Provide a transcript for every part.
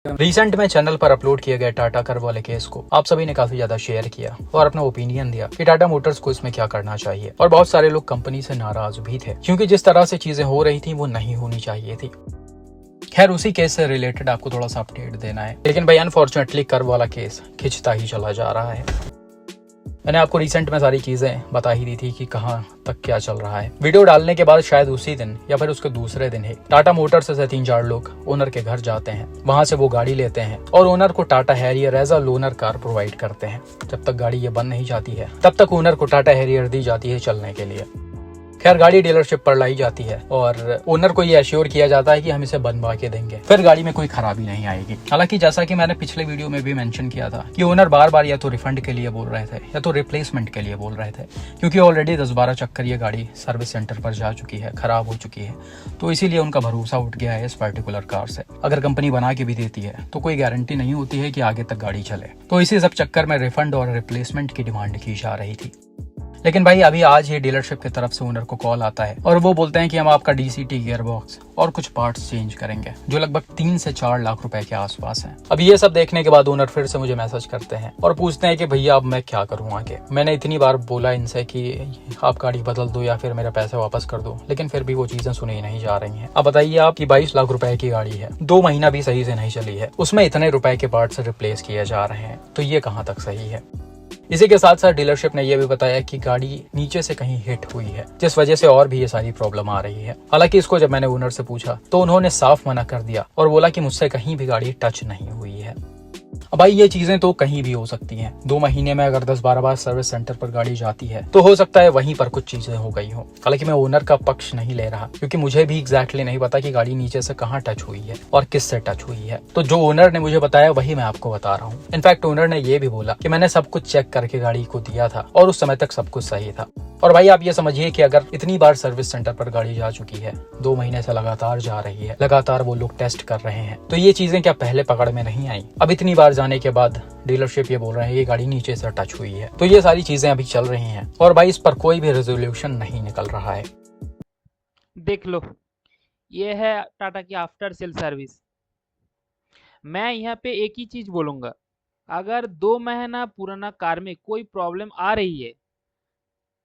Recent में channel पर upload किए गए टाटा कर्व वाले केस को आप सभी ने काफी ज्यादा शेयर किया और अपना ओपिनियन दिया कि टाटा मोटर्स को इसमें क्या करना चाहिए। और बहुत सारे लोग कंपनी से नाराज भी थे क्योंकि जिस तरह से चीजें हो रही थी वो नहीं होनी चाहिए थी। खैर उसी केस से रिलेटेड आपको थोड़ा सा अपडेट देना है, लेकिन भाई अनफॉर्चुनेटली कर्व वाला केस खिंचता ही चला जा रहा है। मैंने आपको रिसेंट में सारी चीजें बता ही दी थी कि कहां तक क्या चल रहा है। वीडियो डालने के बाद शायद उसी दिन या फिर उसके दूसरे दिन ही टाटा मोटर्स से 3-4 लोग ओनर के घर जाते हैं, वहां से वो गाड़ी लेते हैं और ओनर को Tata Harrier as a loaner car provide करते हैं। जब तक गाड़ी ये बन नहीं जाती है तब तक ओनर को टाटा हैरियर दी जाती है चलने के लिए। खैर गाड़ी डीलरशिप पर लाई जाती है और ओनर को ये एश्योर किया जाता है कि हम इसे बनवा के देंगे, फिर गाड़ी में कोई खराबी नहीं आएगी। हालांकि जैसा कि मैंने पिछले वीडियो में भी मेंशन किया था कि ओनर बार बार या तो रिफंड के लिए बोल रहे थे या तो रिप्लेसमेंट के लिए बोल रहे थे, क्योंकि ऑलरेडी 10-12 चक्कर ये गाड़ी सर्विस सेंटर पर जा चुकी है, खराब हो चुकी है। तो इसीलिए उनका भरोसा उठ गया है इस पर्टिकुलर कार से। अगर कंपनी बना के भी देती है तो कोई गारंटी नहीं होती है कि आगे तक गाड़ी चले। तो इसी सब चक्कर में रिफंड और रिप्लेसमेंट की डिमांड की जा रही थी। लेकिन भाई अभी आज ही डीलरशिप की तरफ से ओनर को कॉल आता है और वो बोलते हैं कि हम आपका डीसीटी गियर बॉक्स और कुछ पार्ट्स चेंज करेंगे, जो लगभग 3 से 4 लाख रुपए के आसपास है। अब ये सब देखने के बाद ओनर फिर से मुझे मैसेज करते हैं और पूछते हैं कि भैया अब मैं क्या करूँ आगे। मैंने इतनी बार बोला इनसे कि आप गाड़ी बदल दो या फिर मेरे पैसे वापस कर दो, लेकिन फिर भी वो चीजें सुनी नहीं जा रही हैं। अब बताइए आप कि 22 लाख रुपए की गाड़ी है, 2 महीना भी सही से नहीं चली है, उसमें इतने रुपए के पार्ट्स रिप्लेस किए जा रहे हैं, तो ये कहाँ तक सही है। इसी के साथ साथ डीलरशिप ने यह भी बताया कि गाड़ी नीचे से कहीं हिट हुई है, जिस वजह से और भी ये सारी प्रॉब्लम आ रही है। हालांकि इसको जब मैंने ओनर से पूछा तो उन्होंने साफ मना कर दिया और बोला कि मुझसे कहीं भी गाड़ी टच नहीं हुई है। अब भाई ये चीजें तो कहीं भी हो सकती हैं। 2 महीने में अगर 10-12 बार सर्विस सेंटर पर गाड़ी जाती है तो हो सकता है वहीं पर कुछ चीजें हो गई हो। हालांकि मैं ओनर का पक्ष नहीं ले रहा क्योंकि मुझे भी एग्जैक्टली नहीं पता कि गाड़ी नीचे से कहाँ टच हुई है और किससे टच हुई है। तो जो ओनर ने मुझे बताया वही मैं आपको बता रहा हूँ। इनफैक्ट ओनर ने ये भी बोला कि मैंने सब कुछ चेक करके गाड़ी को दिया था और उस समय तक सब कुछ सही था। और भाई आप ये समझिए कि अगर इतनी बार सर्विस सेंटर पर गाड़ी जा चुकी है, 2 महीने से लगातार जा रही है, लगातार वो लोग टेस्ट कर रहे हैं, तो ये चीजें क्या पहले पकड़ में नहीं आई? अब इतनी बार जाने के बाद डीलरशिप ये बोल रहे हैं ये गाड़ी नीचे से टच हुई है, तो ये सारी चीजें अभी चल रही हैं और भाई इस पर कोई भी रेजोल्यूशन नहीं निकल रहा है। देख लो, ये है टाटा की आफ्टर सेल सर्विस। मैं यहाँ पे एक ही चीज बोलूंगा, अगर 2 महीना पुराना कार में कोई प्रॉब्लम आ रही है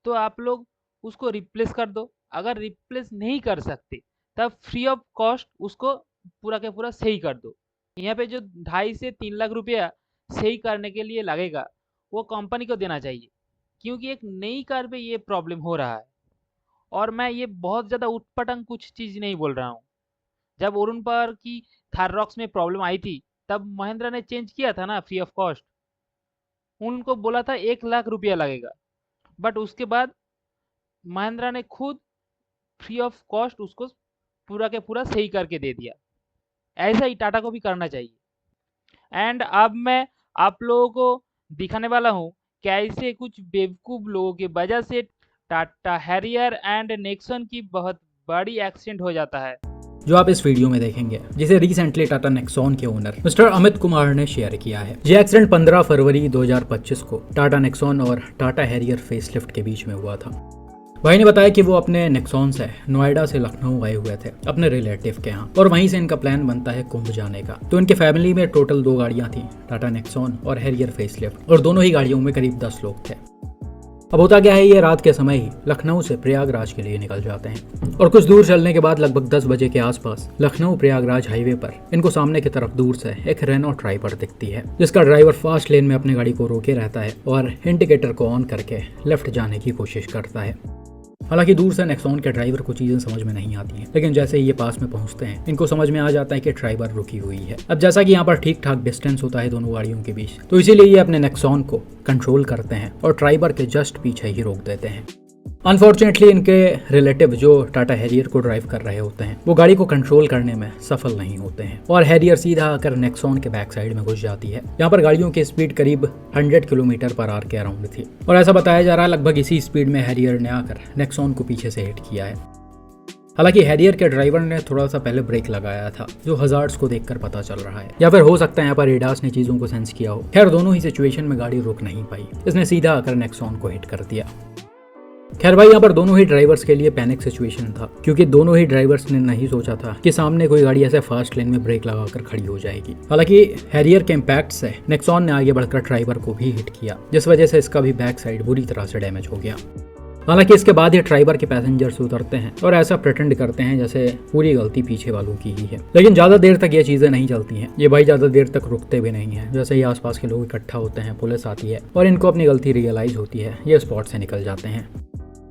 तो आप लोग उसको रिप्लेस कर दो। अगर रिप्लेस नहीं कर सकते तब फ्री ऑफ कॉस्ट उसको पूरा के पूरा सही कर दो। यहाँ पे जो 2.5 से 3 लाख रुपया सही करने के लिए लगेगा वो कंपनी को देना चाहिए, क्योंकि एक नई कार पे ये प्रॉब्लम हो रहा है। और मैं ये बहुत ज़्यादा उटपटांग कुछ चीज़ नहीं बोल रहा हूँ। जब वरुण पवार की थार रॉक्स में प्रॉब्लम आई थी तब महिंद्रा ने चेंज किया था ना फ्री ऑफ कॉस्ट। उनको बोला था 1 लाख रुपया लगेगा, बट उसके बाद महिंद्रा ने खुद फ्री ऑफ कॉस्ट उसको पूरा के पूरा सही करके दे दिया। ऐसा ही टाटा को भी करना चाहिए। एंड अब मैं आप लोगों को दिखाने वाला हूँ कैसे कुछ बेवकूफ़ लोगों की वजह से टाटा हैरियर एंड नेक्सॉन की बहुत बड़ी एक्सीडेंट हो जाता है, जो आप इस वीडियो में देखेंगे, जिसे रिसेंटली टाटा नेक्सॉन के ओनर मिस्टर अमित कुमार ने शेयर किया है। ये एक्सीडेंट 15 फरवरी 2025 को टाटा नेक्सॉन और टाटा हैरियर फेसलिफ्ट के बीच में हुआ था। भाई ने बताया कि वो अपने नेक्सॉन से नोएडा से लखनऊ आए हुए थे अपने रिलेटिव के यहाँ, और वहीं से इनका प्लान बनता है कुंभ जाने का। तो इनके फैमिली में टोटल 2 गाड़ियां थी, टाटा नेक्सॉन और हैरियर फेसलिफ्ट, और दोनों ही गाड़ियों में करीब 10 लोग थे। अब होता क्या है, ये रात के समय ही लखनऊ से प्रयागराज के लिए निकल जाते हैं और कुछ दूर चलने के बाद लगभग 10 बजे के आसपास लखनऊ प्रयागराज हाईवे पर इनको सामने की तरफ दूर से एक रेनो ट्राइबर दिखती है, जिसका ड्राइवर फास्ट लेन में अपनी गाड़ी को रोके रहता है और इंडिकेटर को ऑन करके लेफ्ट जाने की कोशिश करता है। हालांकि दूर से नेक्सॉन के ड्राइवर को चीजें समझ में नहीं आती हैं, लेकिन जैसे ही ये पास में पहुंचते हैं इनको समझ में आ जाता है कि ड्राइवर रुकी हुई है। अब जैसा कि यहाँ पर ठीक ठाक डिस्टेंस होता है दोनों गाड़ियों के बीच, तो इसीलिए ये अपने नेक्सॉन को कंट्रोल करते हैं और ड्राइवर के जस्ट पीछे ही रोक देते हैं। अनफॉर्चुनेटली इनके रिलेटिव जो टाटा हैरियर को ड्राइव कर रहे होते हैं वो गाड़ी को कंट्रोल करने में सफल नहीं होते हैं और हैरियर सीधा आकर नेक्सॉन के बैक साइड में घुस जाती है। यहाँ पर गाड़ियों की स्पीड करीब 100 किलोमीटर पर आवर के अराउंड थी और ऐसा बताया जा रहा है लगभग इसी स्पीड में हैरियर ने आकर नेक्सॉन को पीछे से हिट किया है। हालांकि हैरियर के ड्राइवर ने थोड़ा सा पहले ब्रेक लगाया था, जो हजार्ड्स को देखकर पता चल रहा है, या फिर हो सकता है यहाँ पर एडास ने चीजों को सेंस किया हो। खैर दोनों ही सिचुएशन में गाड़ी रुक नहीं पाई, इसने सीधा आकर नेक्सॉन को हिट कर दिया। खैर भाई, यहाँ पर दोनों ही ड्राइवर्स के लिए पैनिक सिचुएशन था, क्योंकि दोनों ही ड्राइवर्स ने नहीं सोचा था कि सामने कोई गाड़ी ऐसे फास्ट लेन में ब्रेक लगाकर खड़ी हो जाएगी। हालांकि हैरियर के इम्पैक्ट से नेक्सॉन ने आगे बढ़कर ड्राइवर को भी हिट किया, जिस वजह से इसका भी बैक साइड बुरी तरह से डैमेज हो गया। हालांकि इसके बाद ही ड्राइवर के पैसेंजर्स उतरते हैं और ऐसा प्रिटेंड करते हैं जैसे पूरी गलती पीछे वालों की ही है। लेकिन ज्यादा देर तक ये चीजें नहीं चलती हैं। ये भाई ज्यादा देर तक रुकते भी नहीं हैं। जैसे ही आसपास के लोग इकट्ठा होते हैं, पुलिस आती है और इनको अपनी गलती रियलाइज होती है, ये स्पॉट से निकल जाते हैं।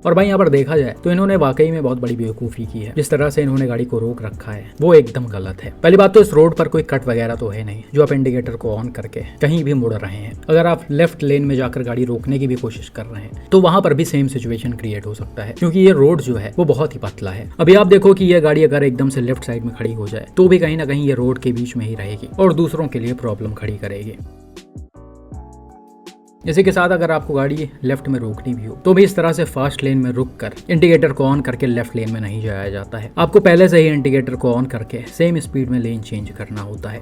और भाई यहाँ पर देखा जाए तो इन्होंने वाकई में बहुत बड़ी बेवकूफ़ी की है। जिस तरह से इन्होंने गाड़ी को रोक रखा है वो एकदम गलत है। पहली बात तो इस रोड पर कोई कट वगैरह तो है नहीं जो आप इंडिकेटर को ऑन करके कहीं भी मुड़ रहे हैं। अगर आप लेफ्ट लेन में जाकर गाड़ी रोकने की भी कोशिश कर रहे हैं तो वहां पर भी सेम सिचुएशन क्रिएट हो सकता है, क्योंकि ये रोड जो है वो बहुत ही पतला है। अभी आप देखो कि ये गाड़ी अगर एकदम से लेफ्ट साइड में खड़ी हो जाए तो भी कहीं ना कहीं ये रोड के बीच में ही रहेगी और दूसरों के लिए प्रॉब्लम खड़ी करेगी। इसी के साथ अगर आपको गाड़ी लेफ्ट में रोकनी भी हो तो भी इस तरह से फास्ट लेन में रुक कर इंडिकेटर को ऑन करके लेफ्ट लेन में नहीं जाया जाता है। आपको पहले से ही इंडिकेटर को ऑन करके सेम स्पीड में लेन चेंज करना होता है।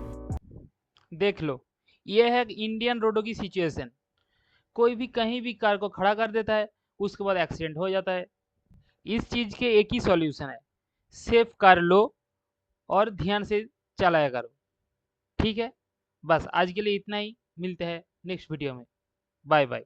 देख लो, ये है इंडियन रोडों की सिचुएशन। कोई भी कहीं भी कार को खड़ा कर देता है, उसके बाद एक्सीडेंट हो जाता है। इस चीज़ के एक ही सॉल्यूशन है, सेफ कार लो और ध्यान से चलाया करो। ठीक है, बस आज के लिए इतना ही। मिलते हैं नेक्स्ट वीडियो में। Bye bye.